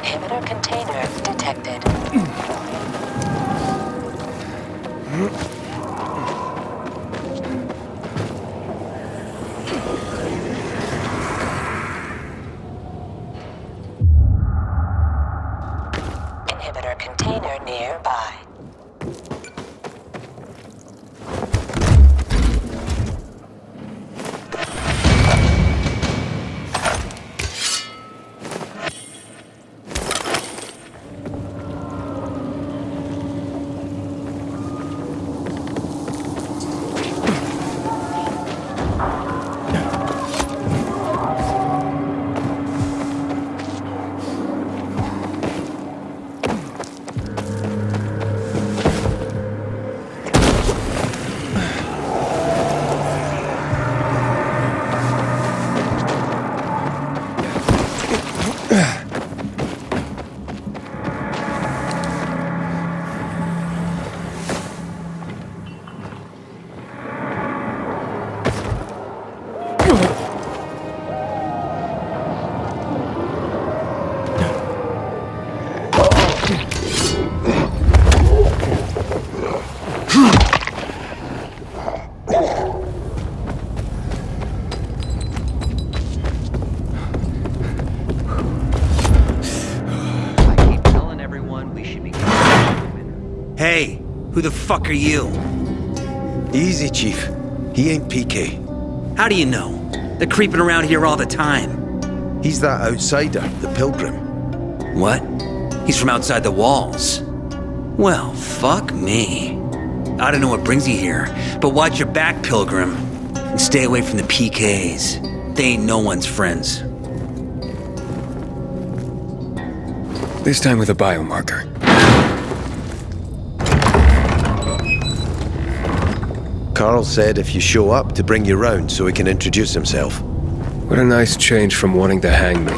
Inhibitor container detected. Inhibitor container nearby. Hey, who the fuck are you? Easy, Chief. He ain't PK. How do you know? They're creeping around here all the time. He's that outsider, the Pilgrim. What? He's from outside the walls. Well, fuck me. I don't know what brings you here, but watch your back, Pilgrim. And stay away from the PKs. They ain't no one's friends. This time with a biomarker. Carl said if you show up to bring you round so he can introduce himself. What a nice change from wanting to hang me.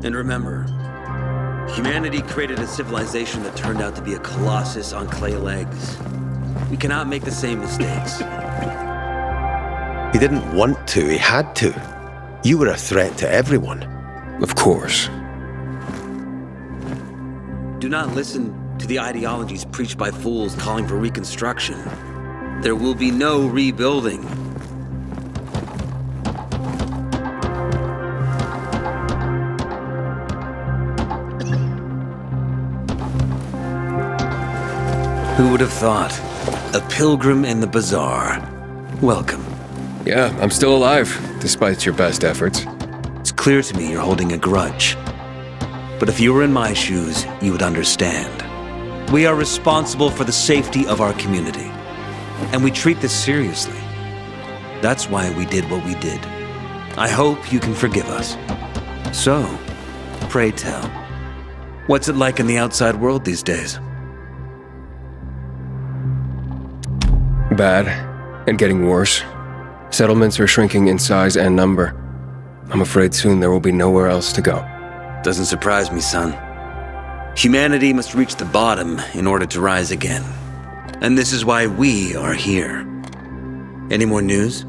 And remember, humanity created a civilization that turned out to be a colossus on clay legs. We cannot make the same mistakes. He didn't want to, he had to. You were a threat to everyone. Of course. Do not listen to the ideologies preached by fools calling for reconstruction. There will be no rebuilding. Who would have thought? A pilgrim in the bazaar. Welcome. Yeah, I'm still alive, despite your best efforts. It's clear to me you're holding a grudge. But if you were in my shoes, you would understand. We are responsible for the safety of our community. And we treat this seriously. That's why we did what we did. I hope you can forgive us. So, pray tell, what's it like in the outside world these days? Bad, and getting worse. Settlements are shrinking in size and number. I'm afraid soon there will be nowhere else to go. Doesn't surprise me, son. Humanity must reach the bottom in order to rise again. And this is why we are here. Any more news?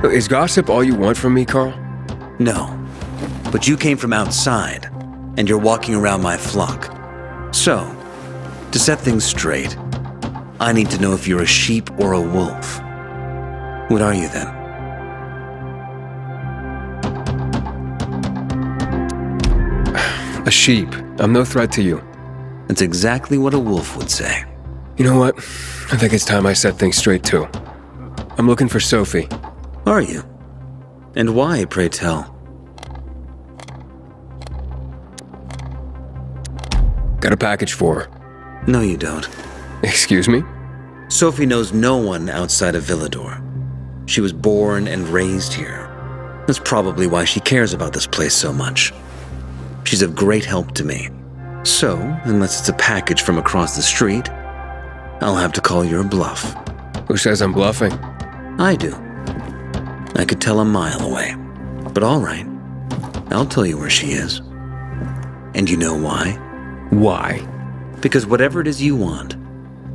Is gossip all you want from me, Carl? No. But you came from outside, and you're walking around my flock. So, to set things straight, I need to know if you're a sheep or a wolf. What are you then? A sheep. I'm no threat to you. That's exactly what a wolf would say. You know what? I think it's time I set things straight too. I'm looking for Sophie. Are you? And why, pray tell? Got a package for her. No, you don't. Excuse me? Sophie knows no one outside of Villador. She was born and raised here. That's probably why she cares about this place so much. She's of great help to me. So, unless it's a package from across the street, I'll have to call your bluff. Who says I'm bluffing? I do. I could tell a mile away. But all right, I'll tell you where she is. And you know why? Why? Because whatever it is you want,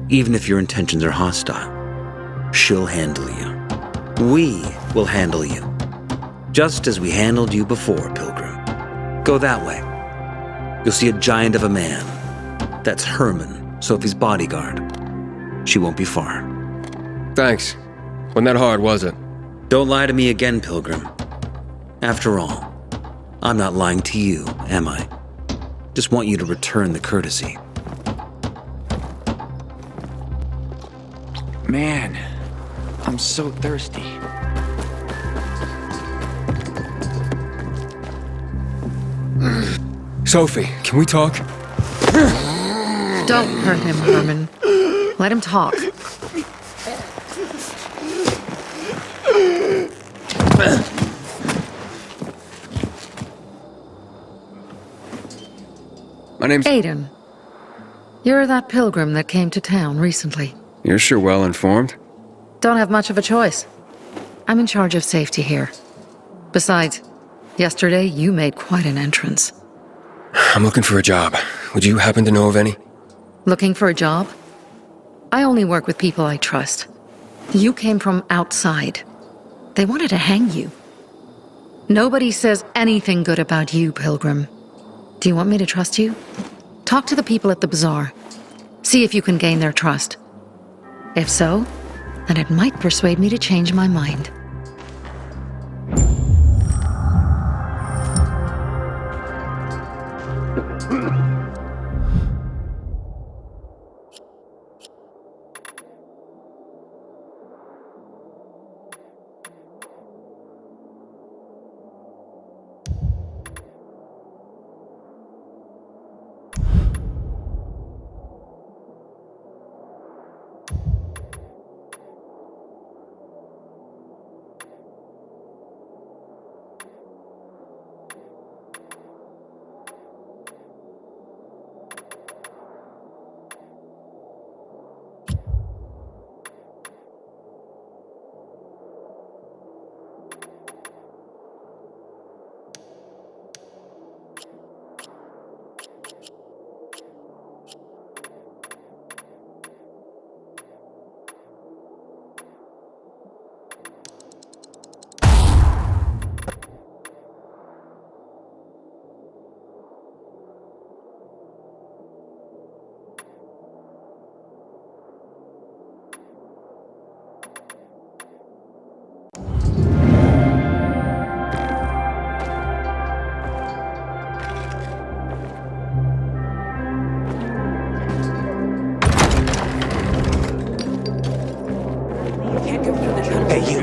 even if your intentions are hostile, she'll handle you. We will handle you. Just as we handled you before, Pilgrim. Go that way. You'll see a giant of a man. That's Herman, Sophie's bodyguard. She won't be far. Thanks. Wasn't that hard, was it? Don't lie to me again, Pilgrim. After all, I'm not lying to you, am I? Just want you to return the courtesy. Man, I'm so thirsty. Sophie, can we talk? Don't hurt him, Herman. Let him talk. My name's... Aiden. You're that pilgrim that came to town recently. You're sure well informed. Don't have much of a choice. I'm in charge of safety here. Besides, yesterday you made quite an entrance. I'm looking for a job. Would you happen to know of any? Looking for a job? I only work with people I trust. You came from outside. They wanted to hang you. Nobody says anything good about you, Pilgrim. Do you want me to trust you? Talk to the people at the bazaar. See if you can gain their trust. If so, then it might persuade me to change my mind. Hey, you.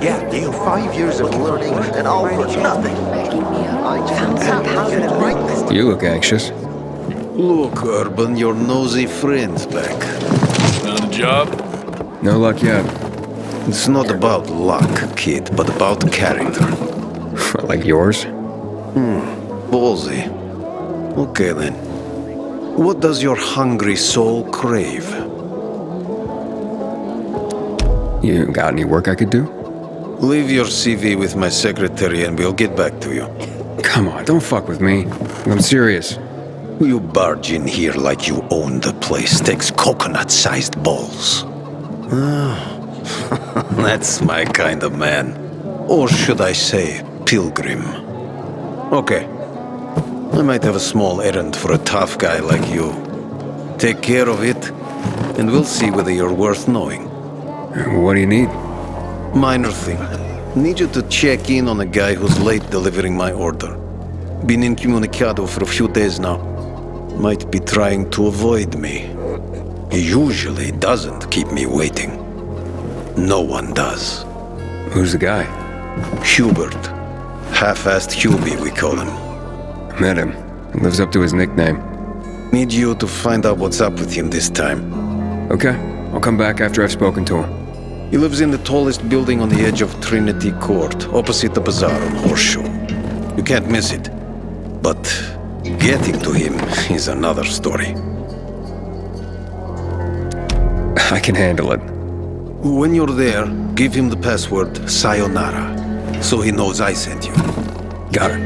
Yeah, you. 5 years of learning and all for nothing. I just can't get it right this time. You look anxious. Look, Urban, your nosy friend's back. Another job? No luck yet. It's not about luck, kid, but about character. Like yours? Ballsy. Okay, then. What does your hungry soul crave? You got any work I could do? Leave your CV with my secretary and we'll get back to you. Come on, don't fuck with me. I'm serious. You barge in here like you own the place. Takes coconut-sized balls. That's my kind of man. Or should I say, pilgrim. Okay. I might have a small errand for a tough guy like you. Take care of it, and we'll see whether you're worth knowing. What do you need? Minor thing. Need you to check in on a guy who's late delivering my order. Been incommunicado for a few days now. Might be trying to avoid me. He usually doesn't keep me waiting. No one does. Who's the guy? Hubert. Half-assed Hubie, we call him. Met him. He lives up to his nickname. Need you to find out what's up with him this time. Okay, I'll come back after I've spoken to him. He lives in the tallest building on the edge of Trinity Court, opposite the bazaar on Horseshoe. You can't miss it. But getting to him is another story. I can handle it. When you're there, give him the password Sayonara, so he knows I sent you. Got it.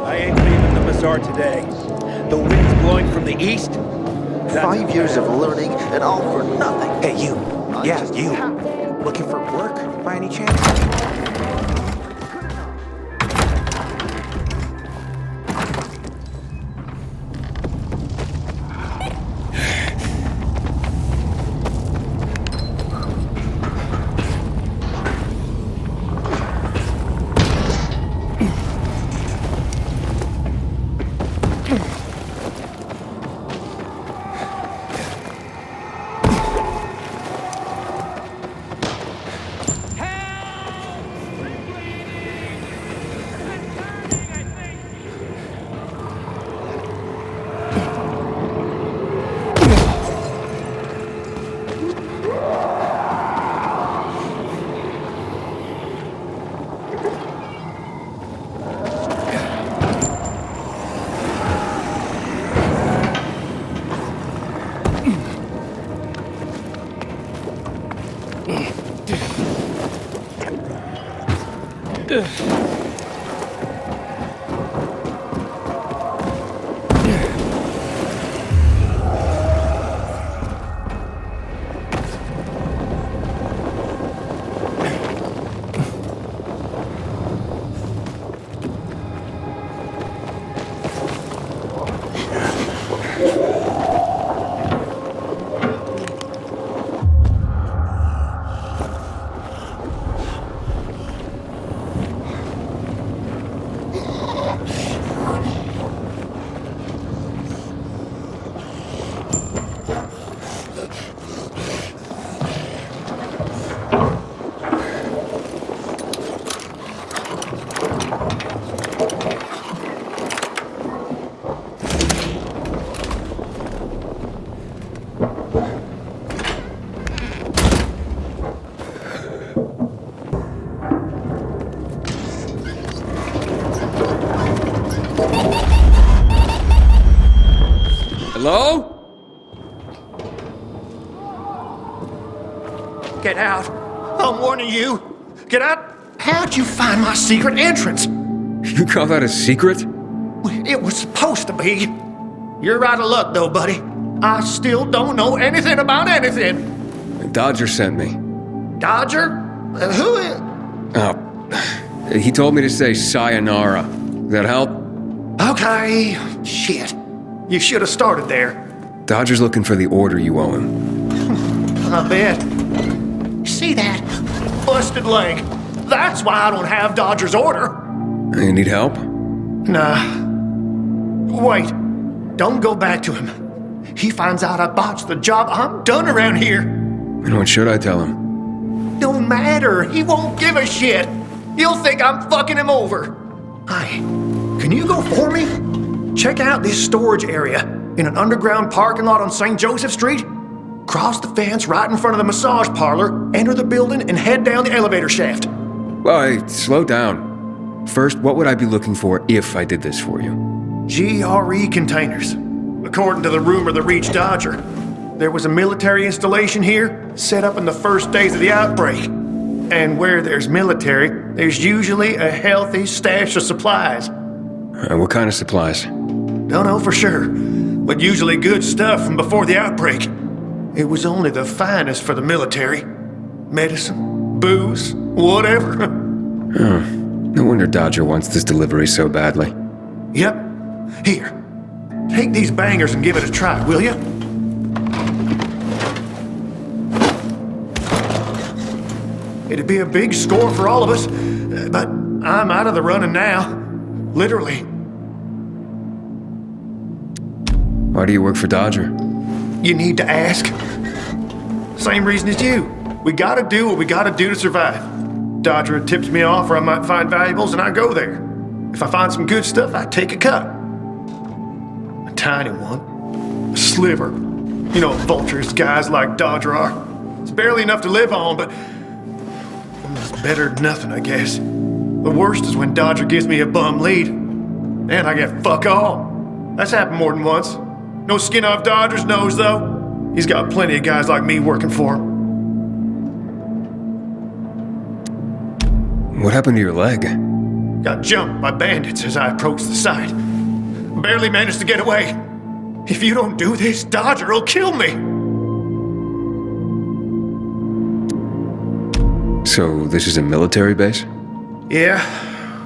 I ain't leaving the bazaar today. The wind's blowing from the east? 5 years of learning and all for nothing. Hey, you. Yeah, just you. Looking for work by any chance? Hello? Get out. I'm warning you. Get out. How'd you find my secret entrance? You call that a secret? It was supposed to be. You're out of luck, though, buddy. I still don't know anything about anything. Dodger sent me. Dodger? Who is... Oh, he told me to say sayonara. Does that help? Okay. Shit. You should have started there. Dodger's looking for the order you owe him. I bet. See that? Busted leg. That's why I don't have Dodger's order. You need help? Nah. Wait. Don't go back to him. He finds out I botched the job. I'm done around here. And what should I tell him? Don't matter. He won't give a shit. He'll think I'm fucking him over. Hi. Can you go for me? Check out this storage area in an underground parking lot on St. Joseph Street. Cross the fence right in front of the massage parlor, enter the building, and head down the elevator shaft. Well, hey, slow down. First, what would I be looking for if I did this for you? GRE containers. According to the rumor that reached Dodger, there was a military installation here set up in the first days of the outbreak. And where there's military, there's usually a healthy stash of supplies. What kind of supplies? Don't know for sure, but usually good stuff from before the outbreak. It was only the finest for the military. Medicine, booze, whatever. No wonder Dodger wants this delivery so badly. Yep. Here. Take these bangers and give it a try, will you? It'd be a big score for all of us, but I'm out of the running now. Literally. Why do you work for Dodger? You need to ask. Same reason as you. We gotta do what we gotta do to survive. Dodger tips me off where I might find valuables and I go there. If I find some good stuff, I take a cut. A tiny one. A sliver. You know, vultures guys like Dodger are. It's barely enough to live on, but it's better than nothing, I guess. The worst is when Dodger gives me a bum lead. And I get fuck all. That's happened more than once. No skin off Dodger's nose, though. He's got plenty of guys like me working for him. What happened to your leg? Got jumped by bandits as I approached the site. barely managed to get away. If you don't do this, Dodger will kill me. So, this is a military base? Yeah,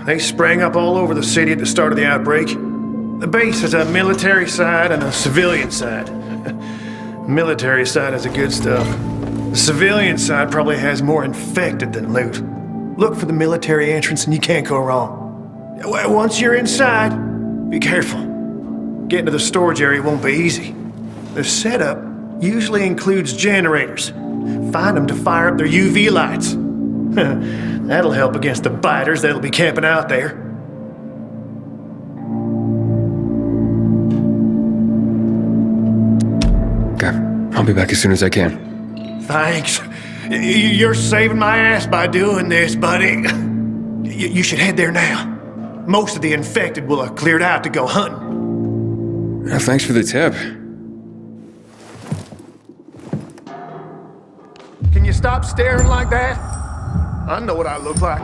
they sprang up all over the city at the start of the outbreak. The base has a military side and a civilian side. Military side has the good stuff. The civilian side probably has more infected than loot. Look for the military entrance and you can't go wrong. Once you're inside, be careful. Getting to the storage area won't be easy. The setup usually includes generators. Find them to fire up their UV lights. That'll help against the biters that'll be camping out there. Okay, I'll be back as soon as I can. Thanks. You're saving my ass by doing this, buddy. You should head there now. Most of the infected will have cleared out to go hunting. Thanks for the tip. Can you stop staring like that? I know what I look like.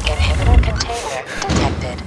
Inhibitor container detected.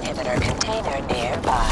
Inhibitor container nearby.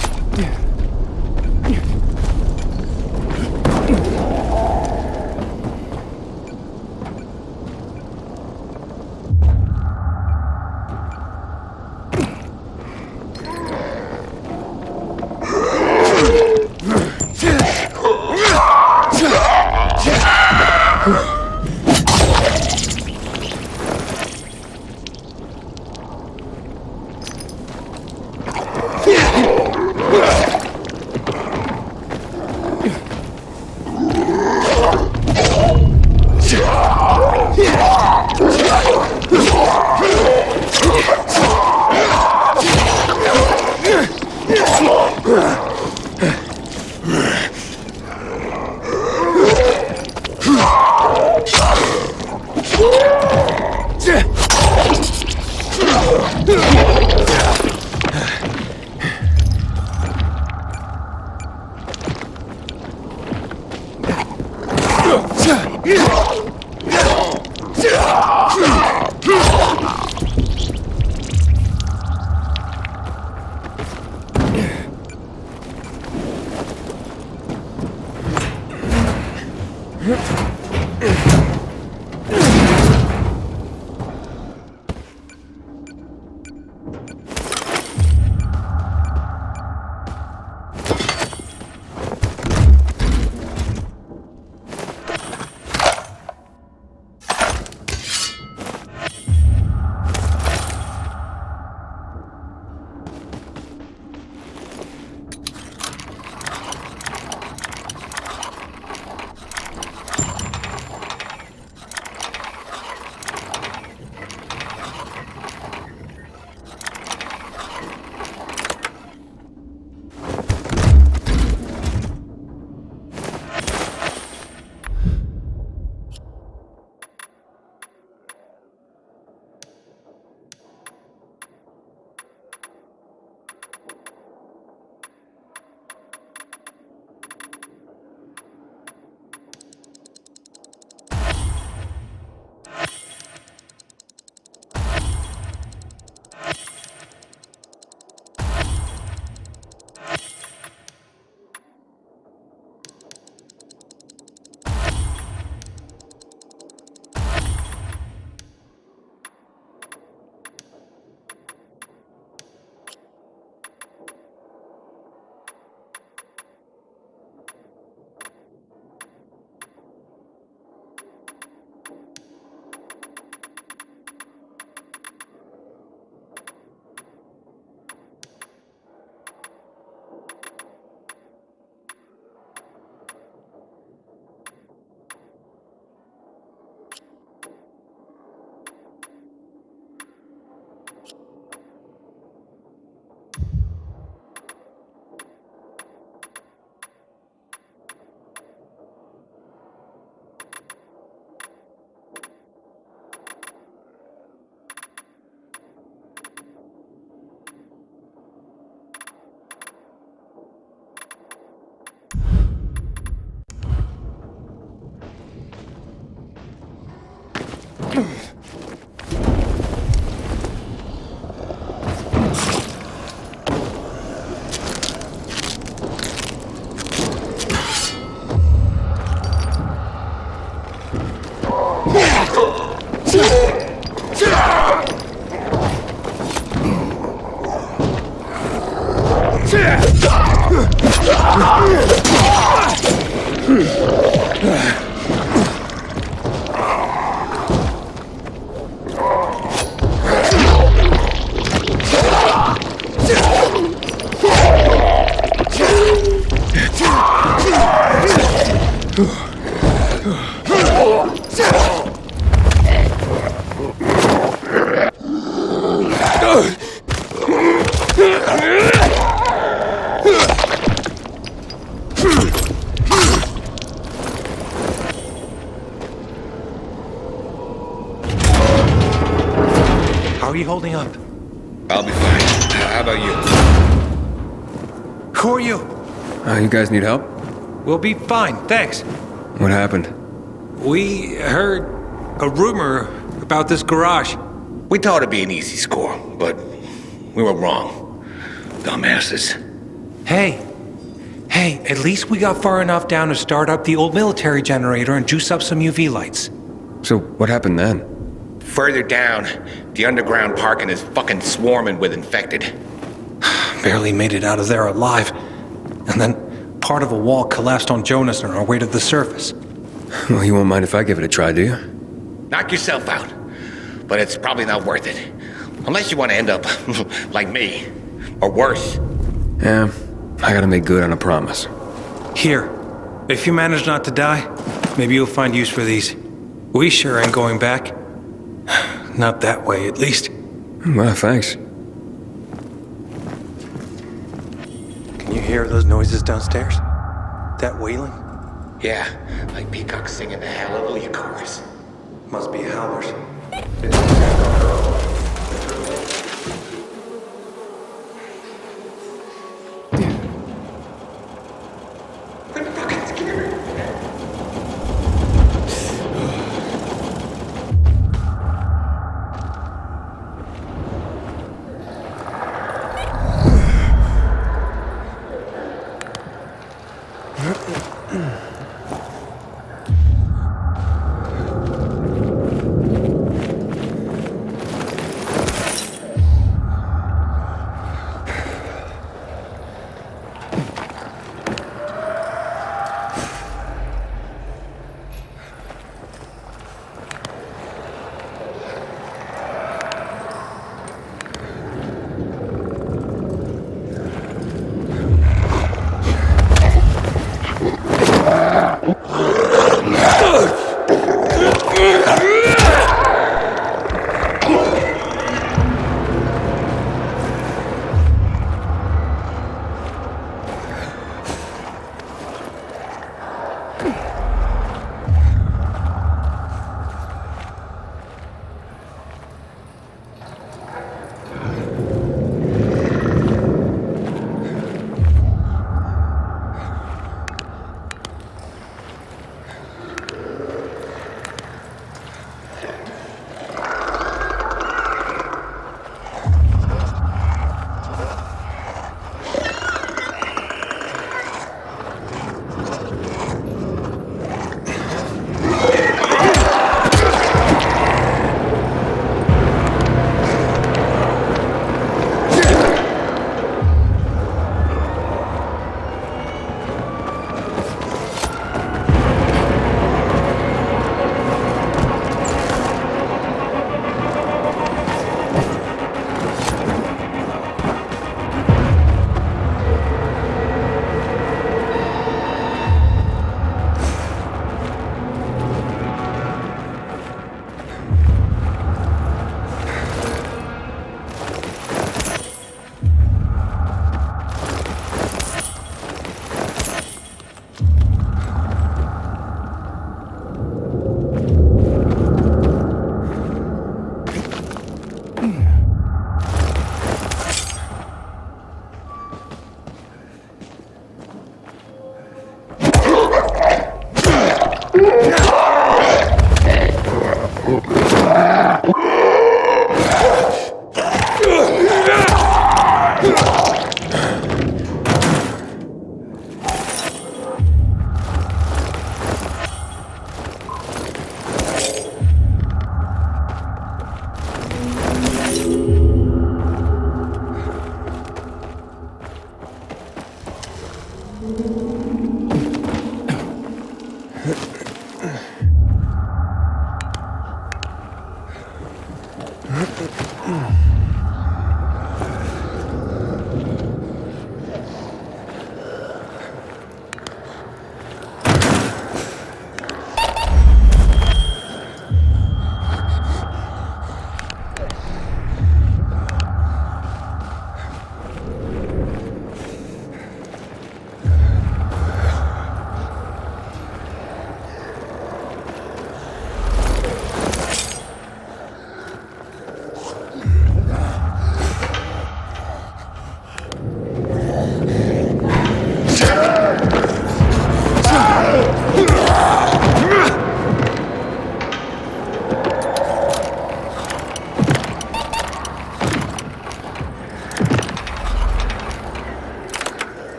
How are you holding up? I'll be fine. How about you? Who are you? You guys need help? We'll be fine, thanks. What happened? We heard a rumor about this garage. We thought it'd be an easy score, but we were wrong. Dumbasses. Hey, at least we got far enough down to start up the old military generator and juice up some UV lights. So, what happened then? Further down, the underground parking is fucking swarming with infected. Barely made it out of there alive. And then part of a wall collapsed on Jonas on our way to the surface. Well, you won't mind if I give it a try, do you? Knock yourself out. But it's probably not worth it. Unless you want to end up like me. Or worse. Yeah, I gotta make good on a promise. Here, if you manage not to die, maybe you'll find use for these. We sure ain't going back. Not that way, at least. Well, thanks. Can you hear those noises downstairs? That wailing? Yeah, like peacocks singing the Hallelujah chorus. Must be howlers.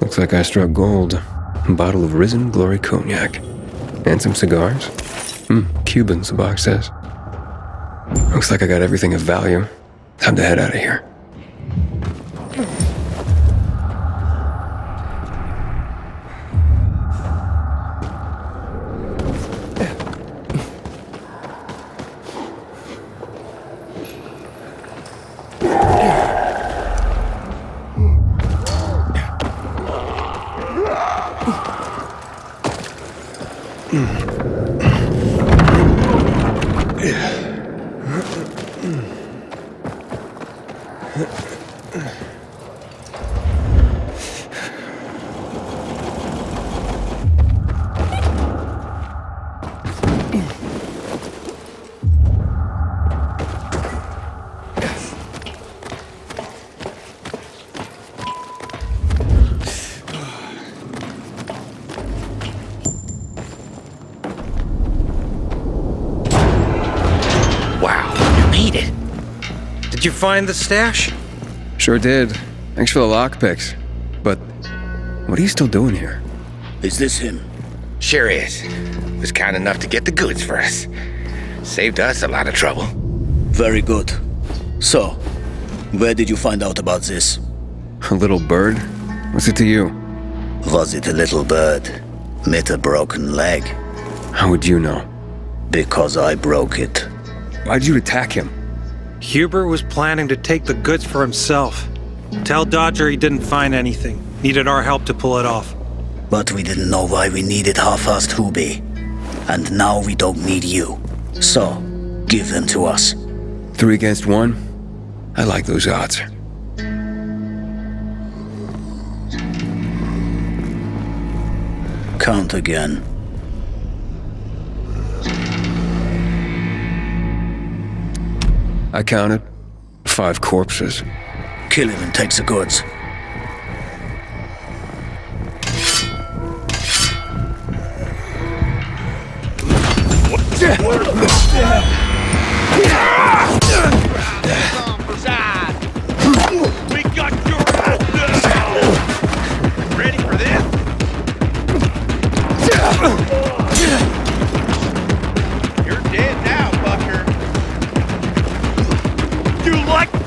Looks like I struck gold. A bottle of Risen Glory Cognac. And some cigars. Cubans, the box says. Looks like I got everything of value. Time to head out of here. Did you find the stash? Sure did. Thanks for the lockpicks. But what are you still doing here? Is this him? Sure is. Was kind enough to get the goods for us. Saved us a lot of trouble. Very good. So, where did you find out about this? A little bird? What's it to you? Was it a little bird? With a broken leg? How would you know? Because I broke it. Why'd you attack him? Hubert was planning to take the goods for himself. Tell Dodger he didn't find anything. Needed our help to pull it off. But we didn't know why we needed half-assed Hubie. And now we don't need you. So, give them to us. 3 against 1? I like those odds. Count again. I counted 5 corpses. Kill him and take the goods. We got your ass now! Ready for this? You're dead now, fucker. You like that?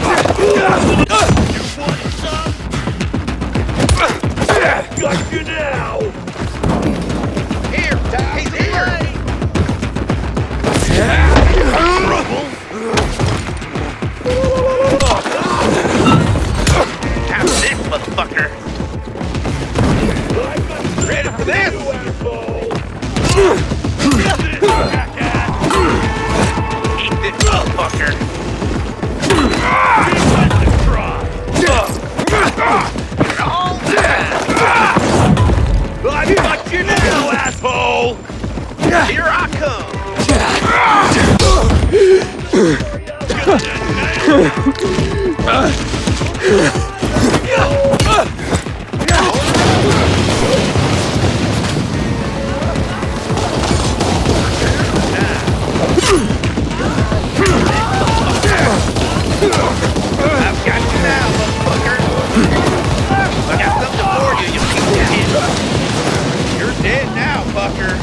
You want some? Got you now! Here, he's here! Trouble! Have this, motherfucker! Ready for this? Eat this, motherfucker! I got you now, asshole! Here I I've got you now, motherfucker. I got something for you, you piece of shit. You're dead now, fucker.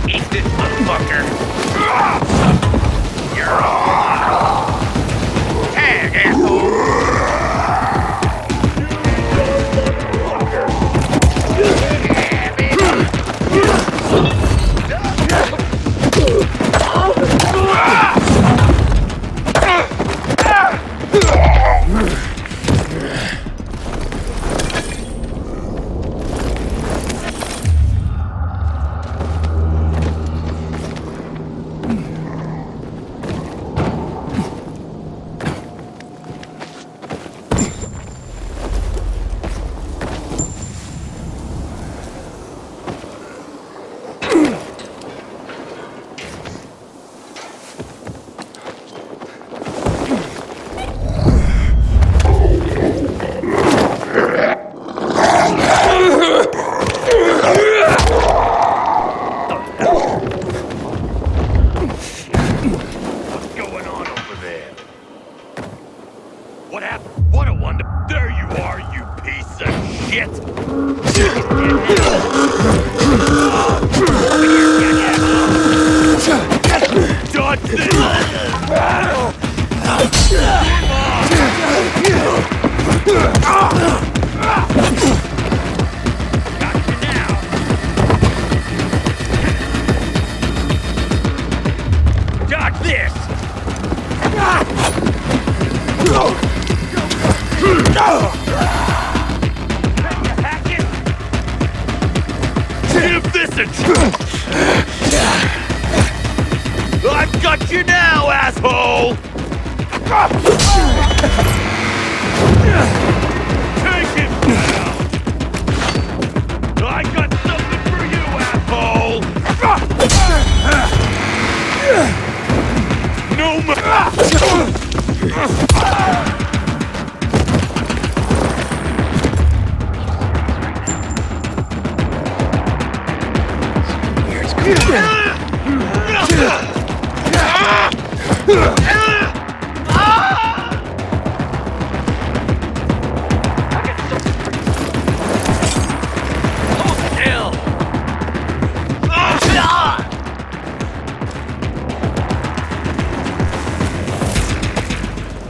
Eat this motherfucker. You're on. Tag, asshole. What happened? What a wonder. There you are, you piece of shit. Dodge this. Got you now. Dodge this. Give this a try. I've got you now, asshole! Take it down! I got something for you, asshole! No more!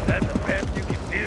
That's the best you can do.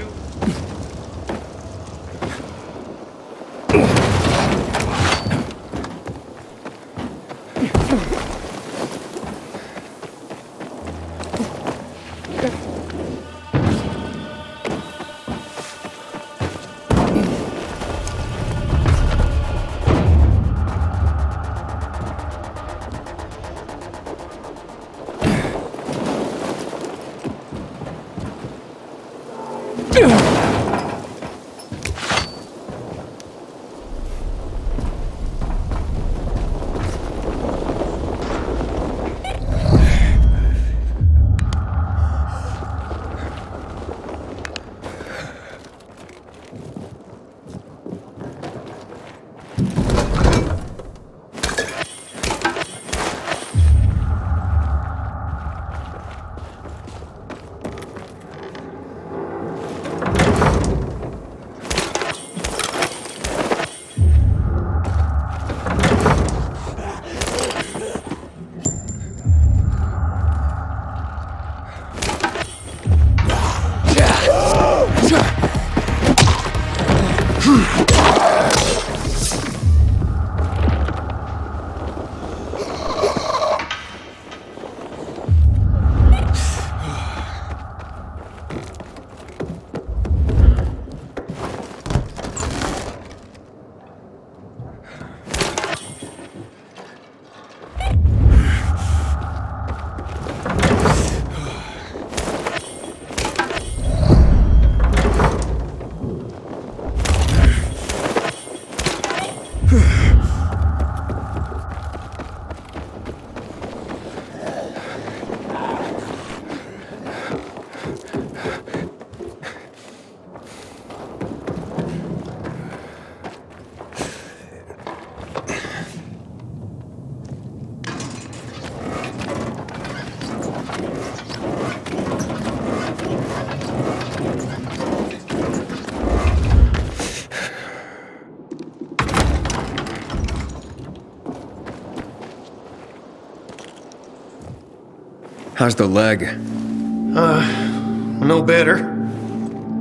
How's the leg? No better.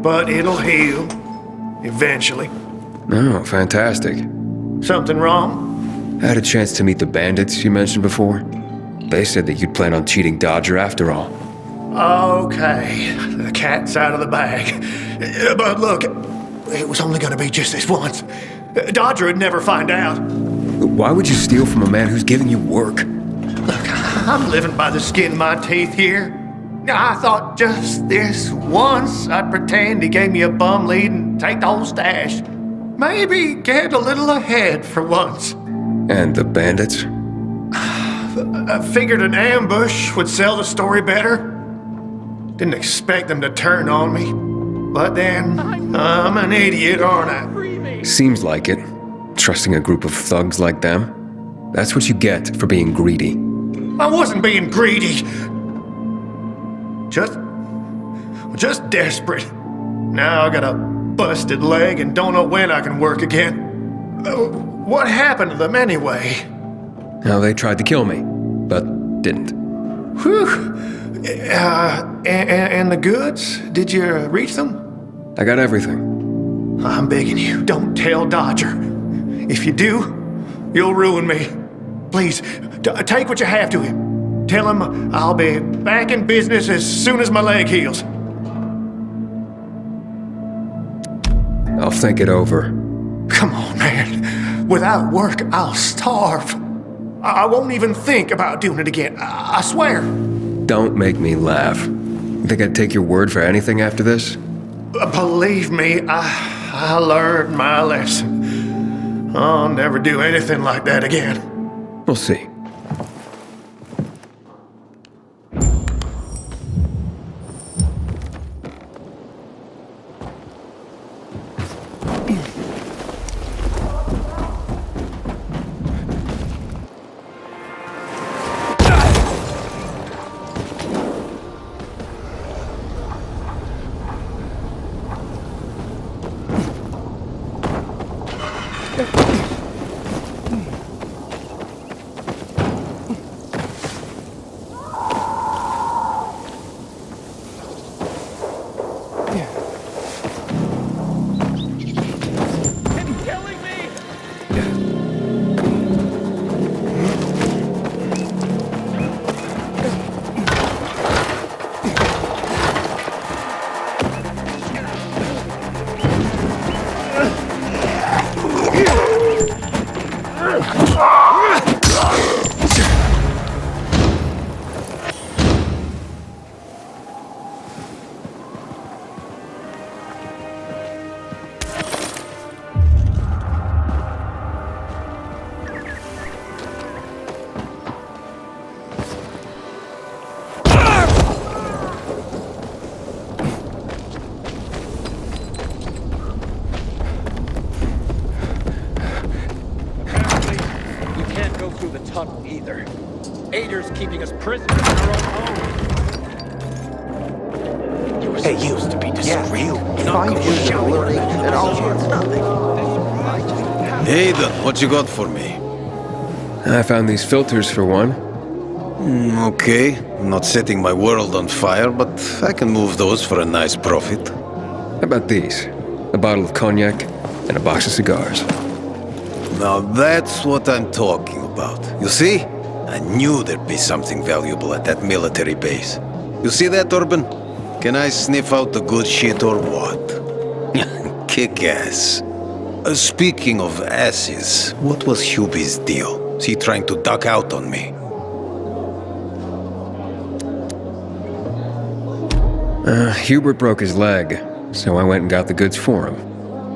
But it'll heal. Eventually. Oh, fantastic. Something wrong? I had a chance to meet the bandits you mentioned before. They said that you'd plan on cheating Dodger after all. Okay, the cat's out of the bag. But look, it was only gonna be just this once. Dodger would never find out. Why would you steal from a man who's giving you work? Look, I'm living by the skin of my teeth here. I thought just this once I'd pretend he gave me a bum lead and take the whole stash. Maybe get a little ahead for once. And the bandits? I figured an ambush would sell the story better. Didn't expect them to turn on me. But then, I'm an idiot, aren't I? Seems like it. Trusting a group of thugs like them. That's what you get for being greedy. I wasn't being greedy. Just desperate. Now I got a busted leg and don't know when I can work again. What happened to them anyway? Now, they tried to kill me, but didn't. Whew. And the goods? Did you reach them? I got everything. I'm begging you, don't tell Dodger. If you do, you'll ruin me. Please, take what you have to him. Tell him I'll be back in business as soon as my leg heals. I'll think it over. Come on, man. Without work, I'll starve. I won't even think about doing it again. I swear. Don't make me laugh. You think I'd take your word for anything after this? Believe me, I learned my lesson. I'll never do anything like that again. We'll see. Either. Ader's keeping us prisoners in our own home. Hey, you used to be discreet. 5 years of learning and all for nothing. Aiden, what you got for me? I found these filters for one. Okay. I'm not setting my world on fire, but I can move those for a nice profit. How about these? A bottle of cognac and a box of cigars. Now that's what I'm talking about. You see? I knew there'd be something valuable at that military base. You see that, Urban? Can I sniff out the good shit or what? Kick ass. Speaking of asses, what was Hubie's deal? Is he trying to duck out on me? Hubert broke his leg, so I went and got the goods for him.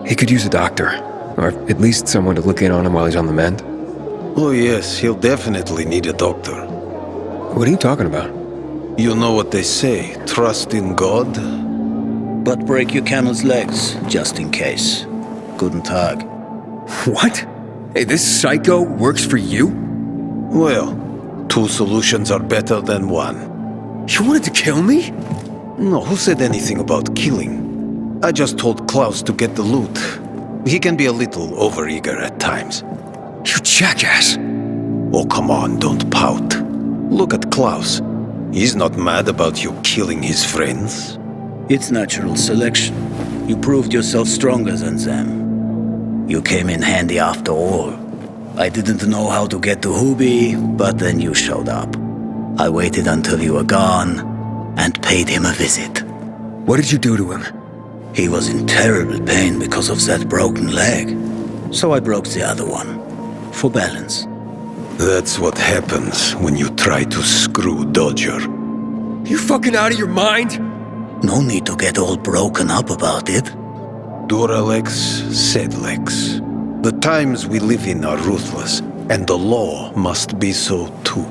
He could use a doctor, or at least someone to look in on him while he's on the mend. Oh yes, he'll definitely need a doctor. What are you talking about? You know what they say, trust in God. But break your camel's legs, just in case. Guten Tag. What? Hey, this psycho works for you? Well, 2 solutions are better than 1. You wanted to kill me? No, who said anything about killing? I just told Klaus to get the loot. He can be a little overeager at times. You jackass! Oh, come on, don't pout. Look at Klaus. He's not mad about you killing his friends. It's natural selection. You proved yourself stronger than them. You came in handy after all. I didn't know how to get to Hubi, but then you showed up. I waited until you were gone and paid him a visit. What did you do to him? He was in terrible pain because of that broken leg. So I broke the other one. For balance. That's what happens when you try to screw Dodger. You fucking out of your mind? No need to get all broken up about it. Duralex, Sedlex. The times we live in are ruthless, and the law must be so too.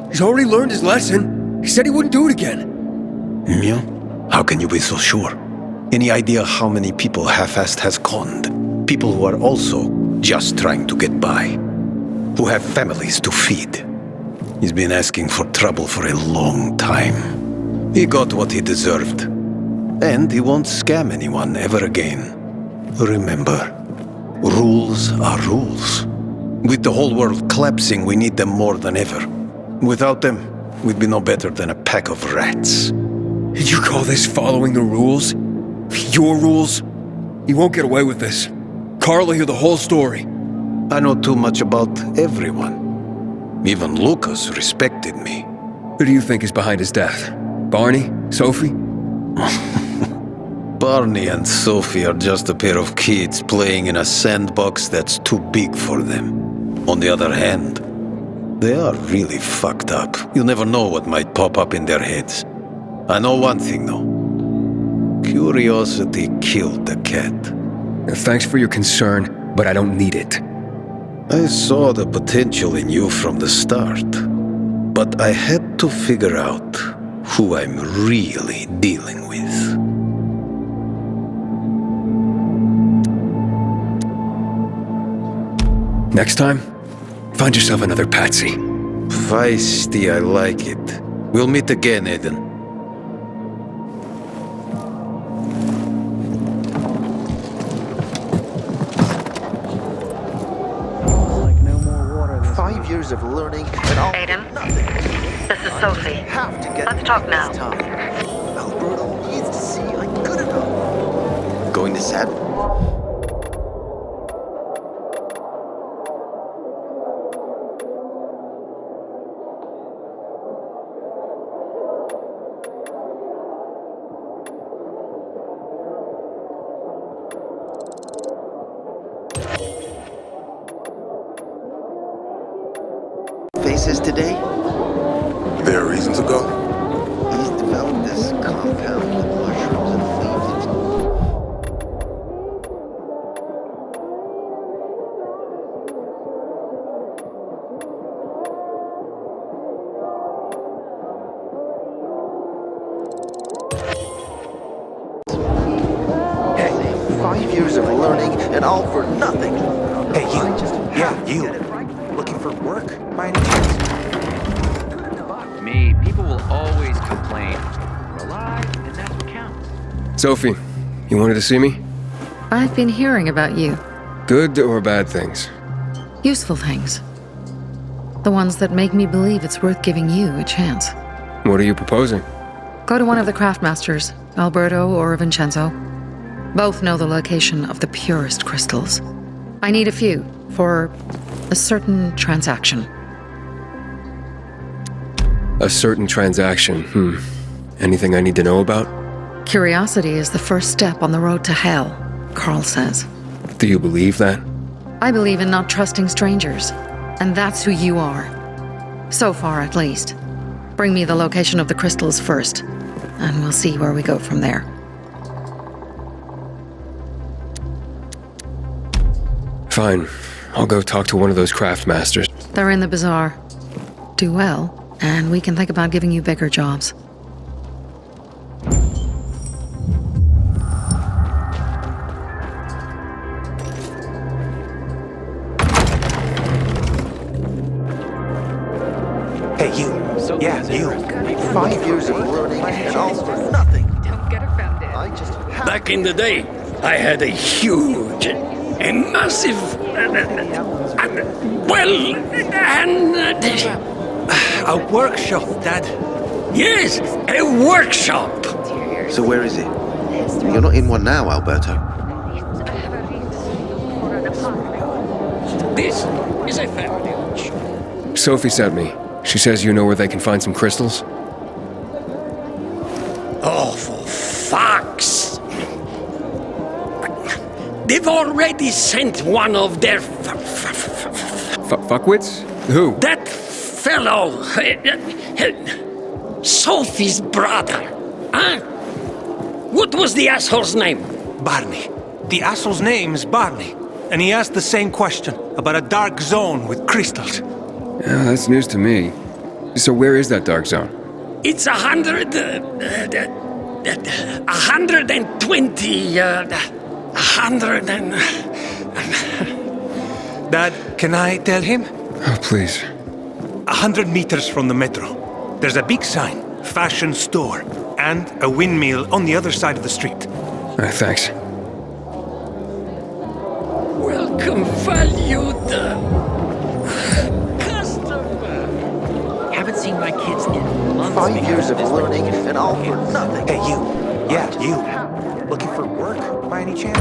He's already learned his lesson. He said he wouldn't do it again. Yeah? How can you be so sure? Any idea how many people half-assed has conned? People who are also just trying to get by. Who have families to feed. He's been asking for trouble for a long time. He got what he deserved. And he won't scam anyone ever again. Remember, rules are rules. With the whole world collapsing, we need them more than ever. Without them, we'd be no better than a pack of rats. Did you call this following the rules? Your rules? You won't get away with this. Carl will hear the whole story. I know too much about everyone. Even Lucas respected me. Who do you think is behind his death? Barney? Sophie? Barney and Sophie are just a pair of kids playing in a sandbox that's too big for them. On the other hand, they are really fucked up. You never know what might pop up in their heads. I know one thing though. Curiosity killed the cat. Thanks for your concern, but I don't need it. I saw the potential in you from the start, but I had to figure out who I'm really dealing with. Next time, find yourself another patsy. Feisty, I like it. We'll meet again, Eden. Of learning and all Aiden, nothing. this is Sophie. Have to get Let's talk now. time. Alberto needs to see I'm good enough. Going to set? Faces today? There are reasons to go? He's developed this compound with mushrooms and leaves. Hey, 5 years of learning and all for nothing. Hey, you. Yeah, you. Looking for work, by any chance? Fuck me. People will always complain. We're alive, and that's what counts. Sophie, you wanted to see me? I've been hearing about you. Good or bad things? Useful things. The ones that make me believe it's worth giving you a chance. What are you proposing? Go to one of the craftmasters, Alberto or Vincenzo. Both know the location of the purest crystals. I need a few for a certain transaction. A certain transaction, Anything I need to know about? Curiosity is the first step on the road to hell, Carl says. Do you believe that? I believe in not trusting strangers, and that's who you are. So far, at least. Bring me the location of the crystals first, and we'll see where we go from there. Fine. I'll go talk to one of those craft masters. They're in the bazaar. Do well, and we can think about giving you bigger jobs. Hey, you. Yeah, you. 5 years of learning and all for nothing. Don't get offended. I just have Back in the day, I had a huge, a massive, A workshop, Dad. Yes, a workshop. So where is it? You're not in one now, Alberto. This is a family. Sophie sent me. She says you know where they can find some crystals? Oh, for fuck's... They've already sent one of their... Fuckwits? Who? That fellow... Sophie's brother. Huh? What was the asshole's name? Barney. The asshole's name is Barney. And he asked the same question about a dark zone with crystals. Yeah, that's news to me. So where is that dark zone? It's 120... 100 and... Dad, can I tell him? Oh, please. 100 meters from the metro. There's a big sign, fashion store, and a windmill on the other side of the street. Thanks. Welcome, valued customer. Haven't seen my kids in months. 5 years of learning and all for nothing. Hey, you. Yeah, you. Looking for work by any chance?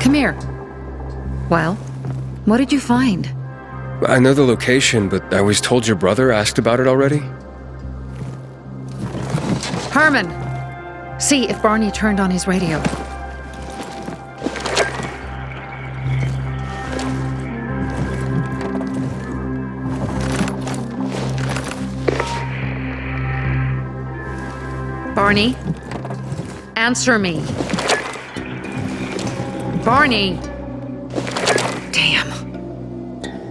Come here. Well, what did you find? I know the location, but I was told your brother asked about it already? Herman! See if Barney turned on his radio. Barney? Answer me. Barney! Damn.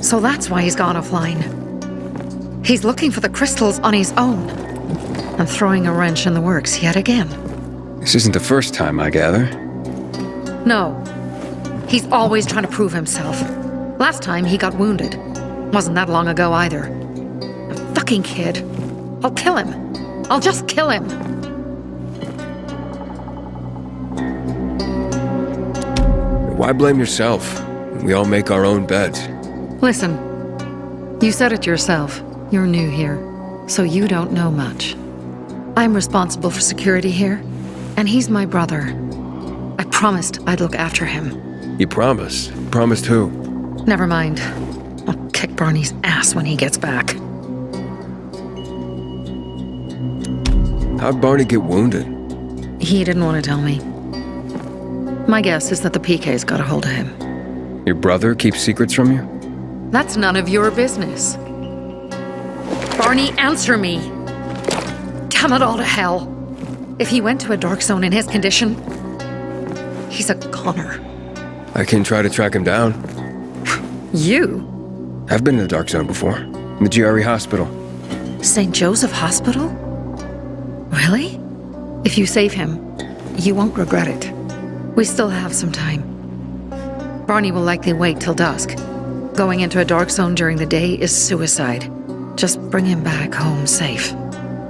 So that's why he's gone offline. He's looking for the crystals on his own. And throwing a wrench in the works yet again. This isn't the first time, I gather. No. He's always trying to prove himself. Last time he got wounded. Wasn't that long ago either. A fucking kid. I'll kill him. I'll just kill him. Why blame yourself? We all make our own beds. Listen. You said it yourself. You're new here. So you don't know much. I'm responsible for security here. And he's my brother. I promised I'd look after him. You promised? Promised who? Never mind. I'll kick Barney's ass when he gets back. How'd Barney get wounded? He didn't want to tell me. My guess is that the PK's got a hold of him. Your brother keeps secrets from you? That's none of your business. Barney, answer me! Damn it all to hell! If he went to a dark zone in his condition, he's a goner. I can try to track him down. You? I've been in the dark zone before. In the GRE hospital. St. Joseph Hospital? Really? If you save him, you won't regret it. We still have some time. Barney will likely wait till dusk. Going into a dark zone during the day is suicide. Just bring him back home safe.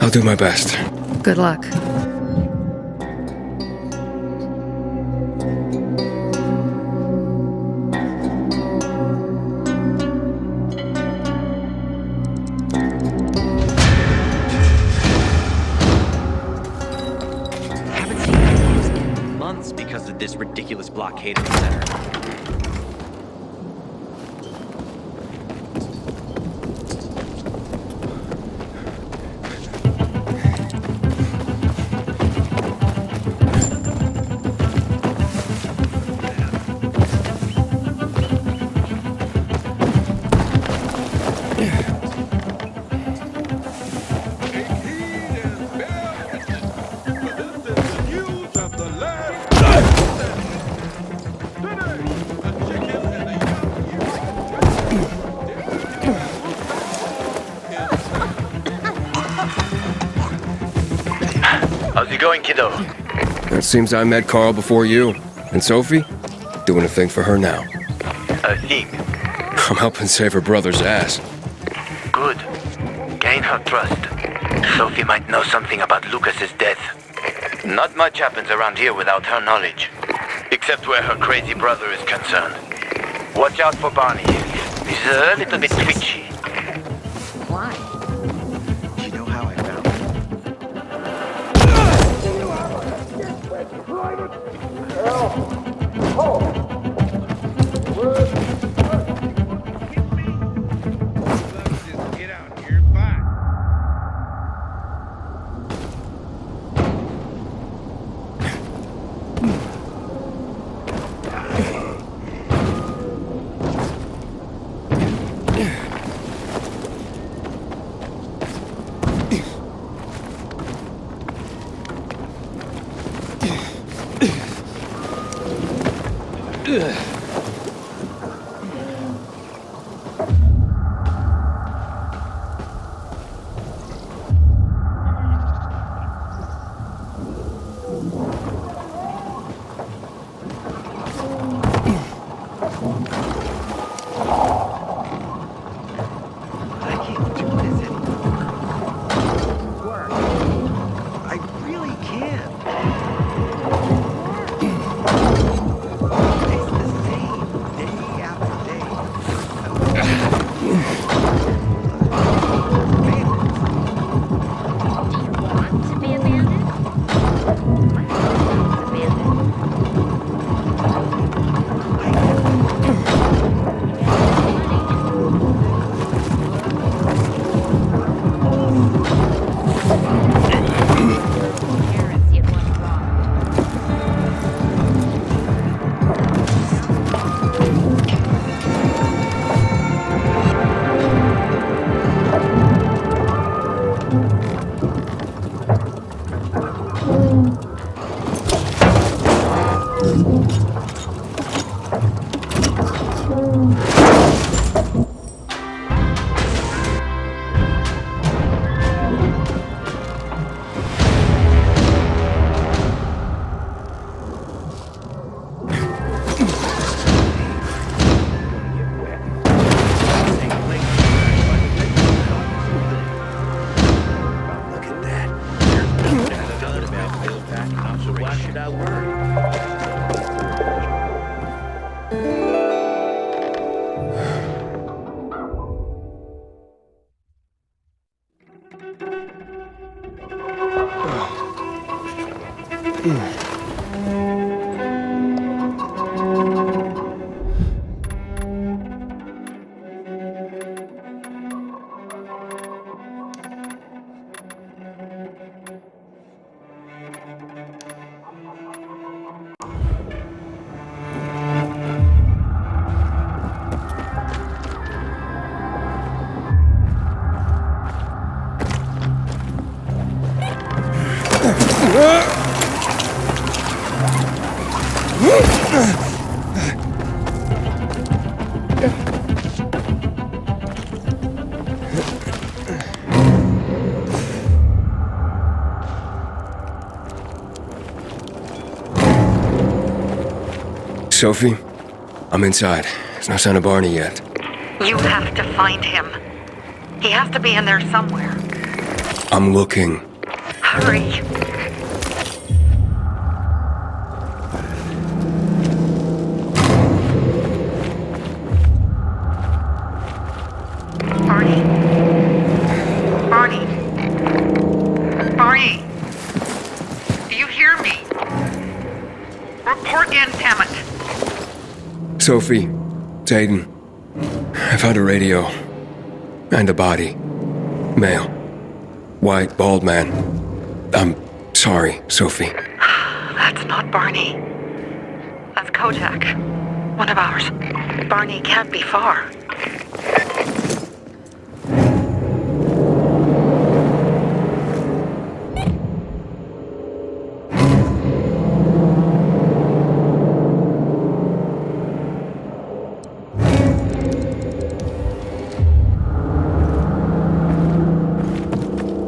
I'll do my best. Good luck. Haven't seen my kids in months because of this ridiculous blockade of the center. How's it going, kiddo? It seems I met Carl before you. And Sophie? Doing a thing for her now. A thing? I'm helping save her brother's ass. Good. Gain her trust. Sophie might know something about Lucas's death. Not much happens around here without her knowledge. Except where her crazy brother is concerned. Watch out for Barney. He's a little bit twitchy. Sophie, I'm inside. There's no sign of Barney yet. You have to find him. He has to be in there somewhere. I'm looking. Hurry. Barney. Barney. Barney. Do you hear me? Report in, damn it. Sophie, it's Aiden. I found a radio. And a body. Male. White, bald man. I'm sorry, Sophie. That's not Barney. That's Kojak. One of ours. Barney can't be far.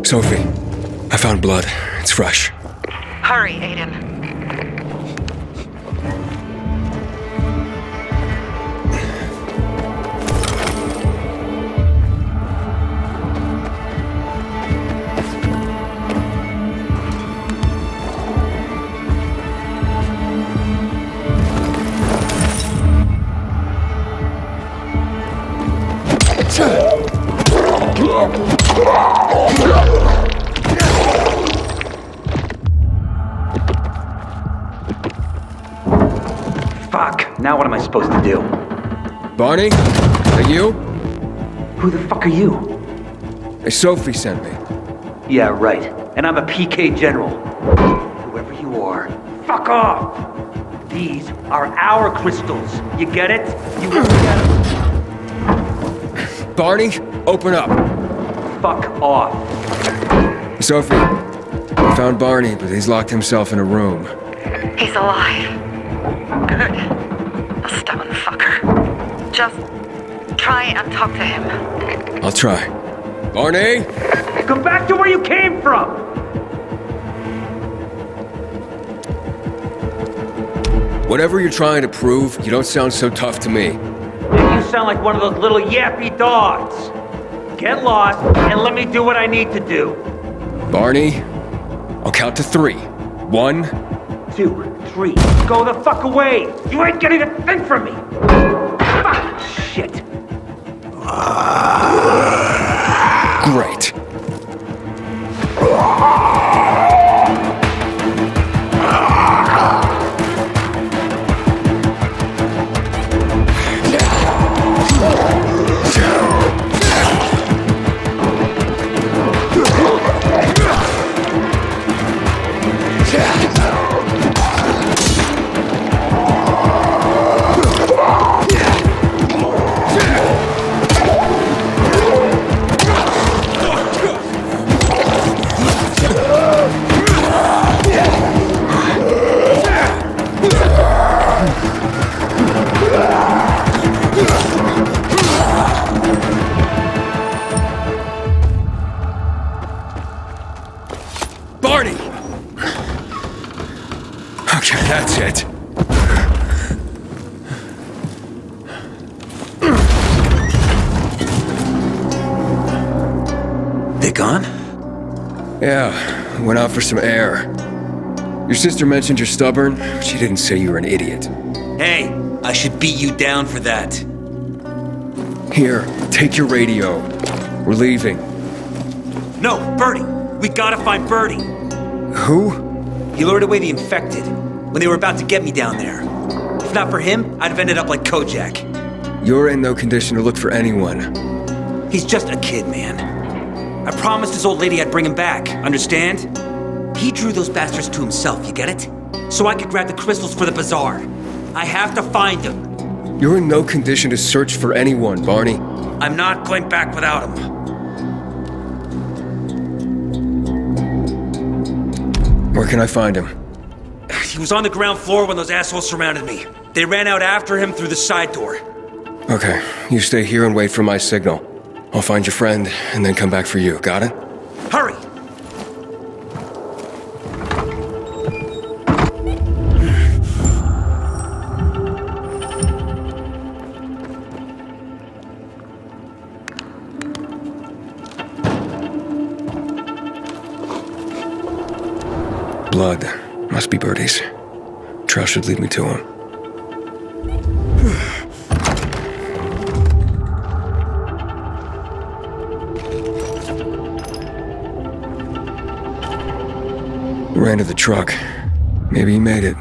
Sophie, I found blood. It's fresh. Hurry, Aiden. Fuck, now what am I supposed to do? Barney? Are you? Who the fuck are you? Sophie sent me. Yeah, right. And I'm a PK General. Whoever you are, fuck off! These are our crystals. You get it? You will get them. Barney, open up. Fuck off. Sophie, I found Barney, but he's locked himself in a room. He's alive. Good. Stubborn fucker. Just try and talk to him. I'll try. Barney? Come back to where you came from! Whatever you're trying to prove, you don't sound so tough to me. You sound like one of those little yappy dogs. Get lost and let me do what I need to do. Barney, I'll count to 3. 1, 2, 3. Go the fuck away! You ain't getting a thing from me! Fuck! Shit! Great. Barney! Okay, that's it. They gone? Yeah, went out for some air. Your sister mentioned you're stubborn. She didn't say you were an idiot. Hey, I should beat you down for that. Here, take your radio. We're leaving. No, Birdie! We gotta find Birdie! Who? He lured away the infected when they were about to get me down there. If not for him, I'd have ended up like Kojak. You're in no condition to look for anyone. He's just a kid, man. I promised his old lady I'd bring him back, understand? He drew those bastards to himself, you get it? So I could grab the crystals for the bazaar. I have to find him. You're in no condition to search for anyone, Barney. I'm not going back without him. Where can I find him? He was on the ground floor when those assholes surrounded me. They ran out after him through the side door. Okay, you stay here and wait for my signal. I'll find your friend and then come back for you, got it? Hurry! Blood. Must be Birdie's. Trail should lead me to him. Ran to the truck. Maybe he made it.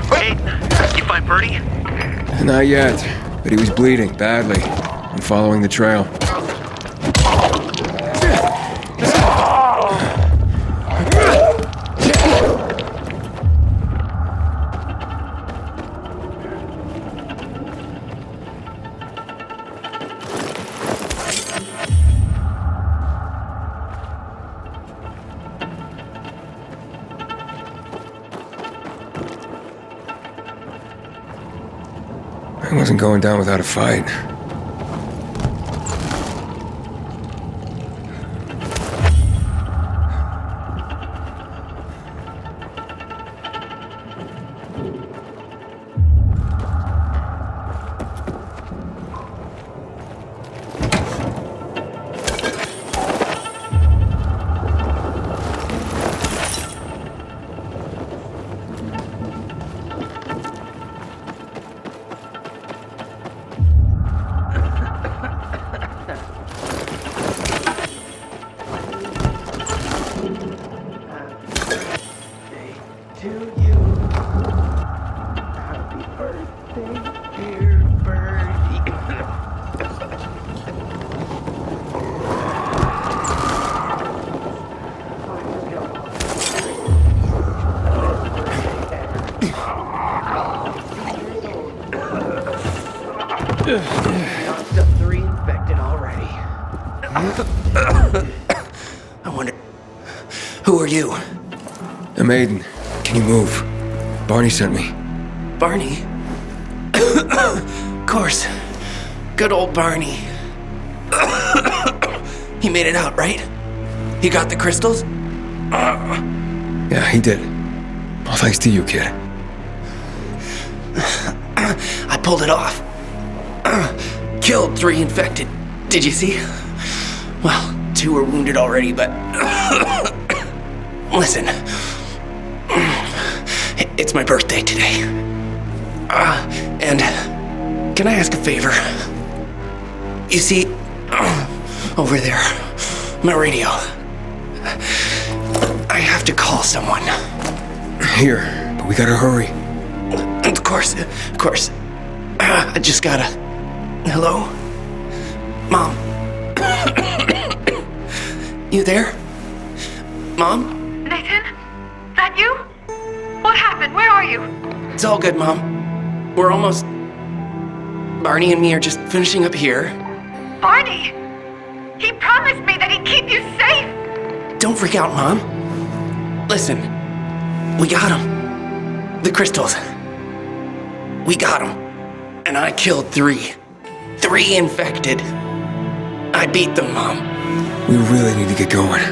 Hey, you find Birdie? Not yet, but he was bleeding badly. I'm following the trail. I wasn't going down without a fight. Knocked up 3 infected already. I wonder... Who are you? Maiden, can you move? Barney sent me. Barney? Of course. Good old Barney. He made it out, right? He got the crystals? Yeah, he did. All thanks to you, kid. I pulled it off. Killed 3 infected. Did you see? Well, 2 were wounded already, but... Listen. It's my birthday today. And can I ask a favor? You see, over there, my radio. I have to call someone. Here, but we gotta hurry. Of course. I just gotta... Hello? Mom? You there? Mom? Nathan? That you? What happened? Where are you? It's all good, Mom. We're almost... Barney and me are just finishing up here. Barney! He promised me that he'd keep you safe! Don't freak out, Mom. Listen, we got him. The crystals. We got him. And I killed 3. 3 infected. I beat them, Mom. We really need to get going.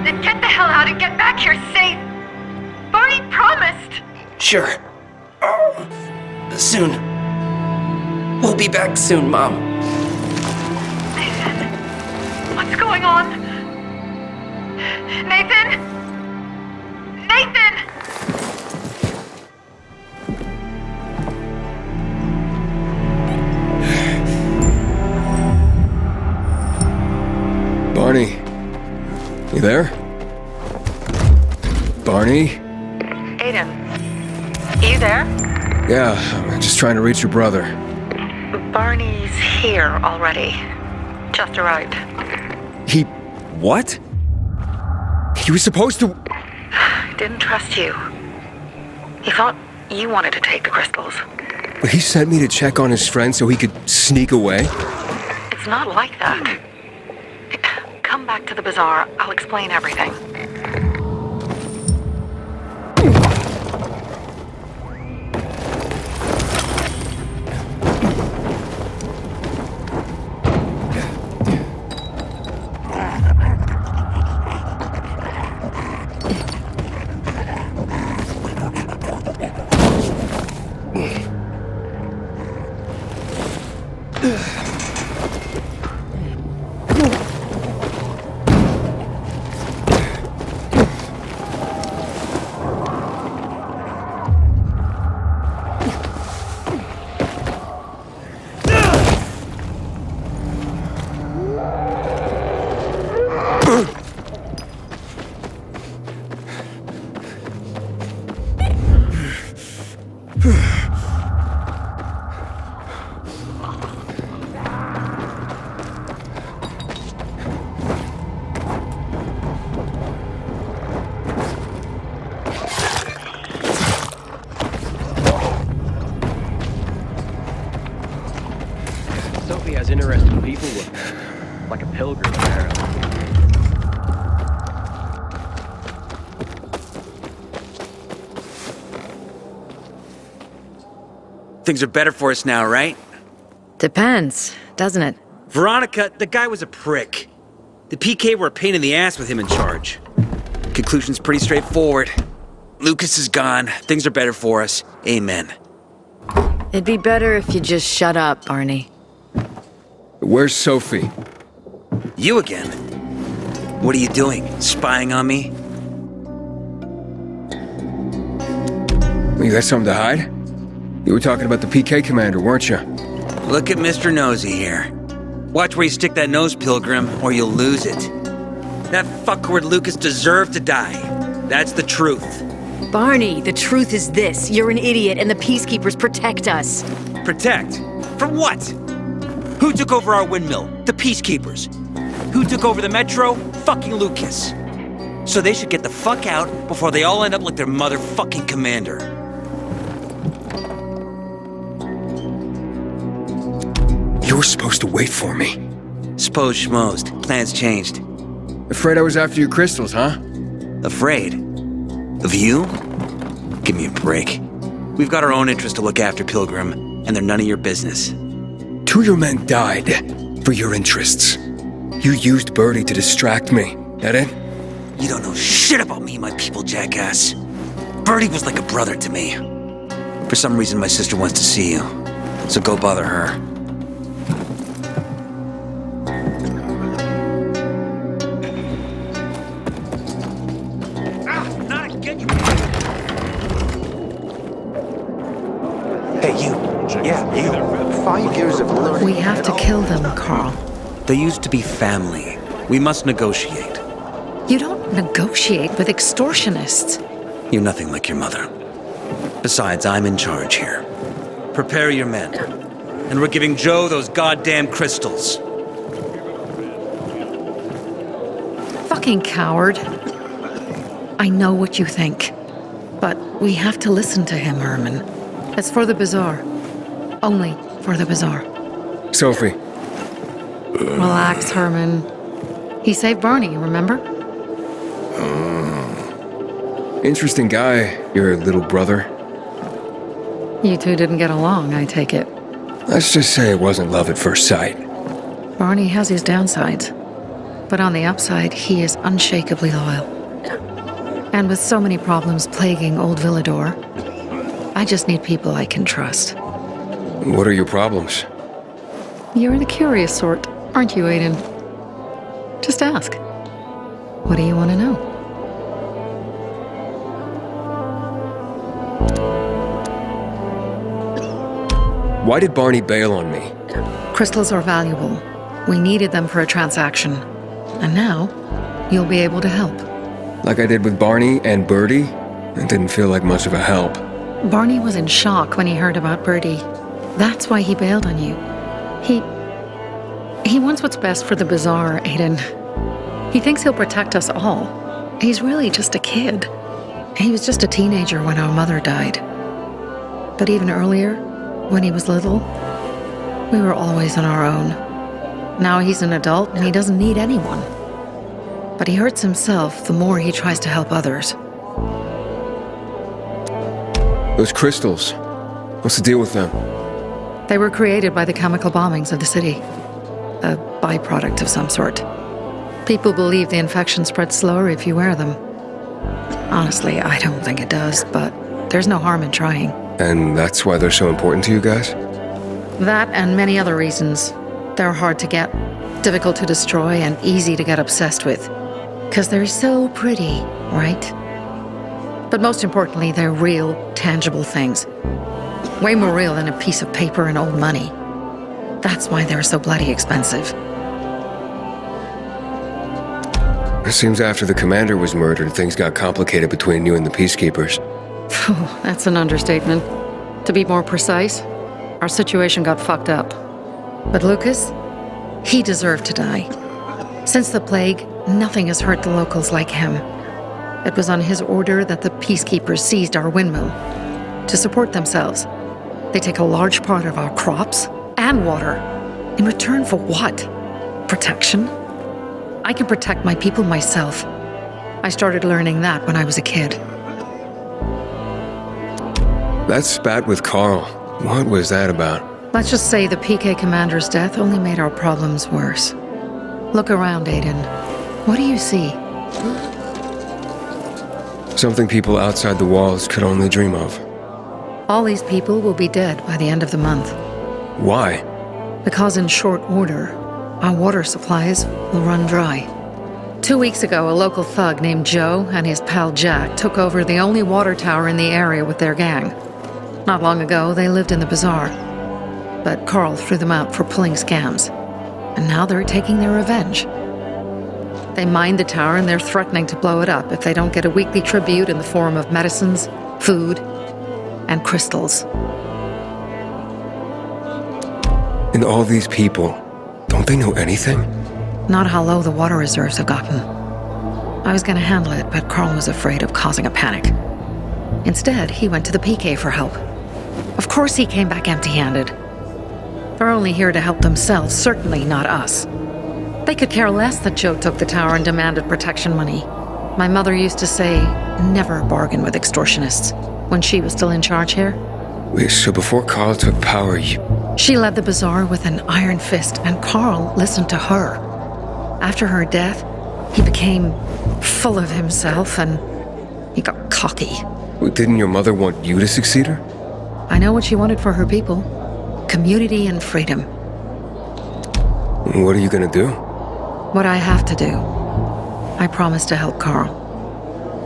Then get the hell out and get back here safe! Barney promised! Sure. Soon. We'll be back soon, Mom. Nathan? What's going on? Nathan? Nathan! Barney, you there? Barney? Aiden, you there? Yeah, I'm just trying to reach your brother. Barney's here already. Just arrived. He... what? He was supposed to... Didn't trust you. He thought you wanted to take the crystals. But he sent me to check on his friend so he could sneak away? It's not like that. Come back to the bazaar. I'll explain everything. Sophie has interesting people with her, like a pilgrim apparently. Things are better for us now, right? Depends, doesn't it? Veronica, the guy was a prick. The PK were a pain in the ass with him in charge. Conclusion's pretty straightforward. Lucas is gone. Things are better for us. Amen. It'd be better if you just shut up, Barney. Where's Sophie? You again? What are you doing? Spying on me? You got something to hide? You were talking about the PK commander, weren't you? Look at Mr. Nosy here. Watch where you stick that nose, Pilgrim, or you'll lose it. That fuckward Lucas deserved to die. That's the truth. Barney, the truth is this. You're an idiot and the Peacekeepers protect us. Protect? From what? Who took over our windmill? The Peacekeepers. Who took over the Metro? Fucking Lucas. So they should get the fuck out before they all end up like their motherfucking commander. You were supposed to wait for me. Suppose schmozed. Plans changed. Afraid I was after your crystals, huh? Afraid? Of you? Give me a break. We've got our own interests to look after, Pilgrim, and they're none of your business. 2 of your men died for your interests. You used Birdie to distract me. That it? You don't know shit about me and my people, jackass. Birdie was like a brother to me. For some reason, my sister wants to see you, so go bother her. Hey, you. Yeah, you. 5 years of learning. We have to kill them, Carl. They used to be family. We must negotiate. You don't negotiate with extortionists. You're nothing like your mother. Besides, I'm in charge here. Prepare your men. And we're giving Joe those goddamn crystals. Fucking coward. I know what you think. But we have to listen to him, Herman. It's for the Bazaar. Only for the Bazaar. Sophie. Relax, Herman. He saved Barney, remember? Interesting guy, your little brother. You two didn't get along, I take it. Let's just say it wasn't love at first sight. Barney has his downsides. But on the upside, he is unshakably loyal. And with so many problems plaguing Old Villador, I just need people I can trust. What are your problems? You're the curious sort, aren't you, Aiden? Just ask. What do you want to know? Why did Barney bail on me? Crystals are valuable. We needed them for a transaction. And now, you'll be able to help. Like I did with Barney and Birdie? It didn't feel like much of a help. Barney was in shock when he heard about Birdie. That's why he bailed on you. He wants what's best for the Bazaar, Aiden. He thinks he'll protect us all. He's really just a kid. He was just a teenager when our mother died. But even earlier, when he was little, we were always on our own. Now he's an adult and he doesn't need anyone. But he hurts himself the more he tries to help others. Those crystals. What's the deal with them? They were created by the chemical bombings of the city. A byproduct of some sort. People believe the infection spreads slower if you wear them. Honestly, I don't think it does, but there's no harm in trying. And that's why they're so important to you guys? That and many other reasons. They're hard to get, difficult to destroy, and easy to get obsessed with. 'Cause they're so pretty, right? But most importantly, they're real, tangible things. Way more real than a piece of paper and old money. That's why they're so bloody expensive. It seems after the commander was murdered, things got complicated between you and the Peacekeepers. That's an understatement. To be more precise, our situation got fucked up. But Lucas, he deserved to die. Since the plague, nothing has hurt the locals like him. It was on his order that the Peacekeepers seized our windmill. To support themselves, they take a large part of our crops and water. In return for what? Protection? I can protect my people myself. I started learning that when I was a kid. That spat with Carl. What was that about? Let's just say the PK commander's death only made our problems worse. Look around, Aiden. What do you see? Something people outside the walls could only dream of. All these people will be dead by the end of the month. Why? Because in short order, our water supplies will run dry. 2 weeks ago, a local thug named Joe and his pal Jack took over the only water tower in the area with their gang. Not long ago, they lived in the Bazaar. But Carl threw them out for pulling scams. And now they're taking their revenge. They mined the tower and they're threatening to blow it up if they don't get a weekly tribute in the form of medicines, food, and crystals. And all these people, don't they know anything? Not how low the water reserves have gotten. I was gonna handle it, but Carl was afraid of causing a panic. Instead, he went to the PK for help. Of course he came back empty-handed. They're only here to help themselves, certainly not us. They could care less that Joe took the tower and demanded protection money. My mother used to say, never bargain with extortionists, when she was still in charge here. Wait, so before Carl took power, you... She led the bazaar with an iron fist, and Carl listened to her. After her death, he became full of himself, and he got cocky. Wait, didn't your mother want you to succeed her? I know what she wanted for her people. Community and freedom. What are you gonna do? What I have to do. I promised to help Carl.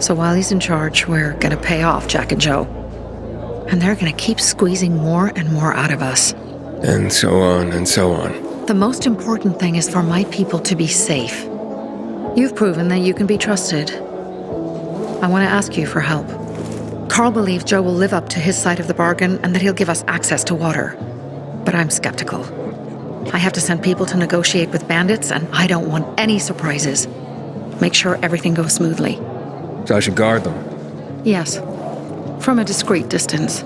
So while he's in charge, we're gonna pay off Jack and Joe. And they're gonna keep squeezing more and more out of us. And so on and so on. The most important thing is for my people to be safe. You've proven that you can be trusted. I want to ask you for help. Carl believes Joe will live up to his side of the bargain and that he'll give us access to water. But I'm skeptical. I have to send people to negotiate with bandits, and I don't want any surprises. Make sure everything goes smoothly. So I should guard them? Yes. From a discreet distance.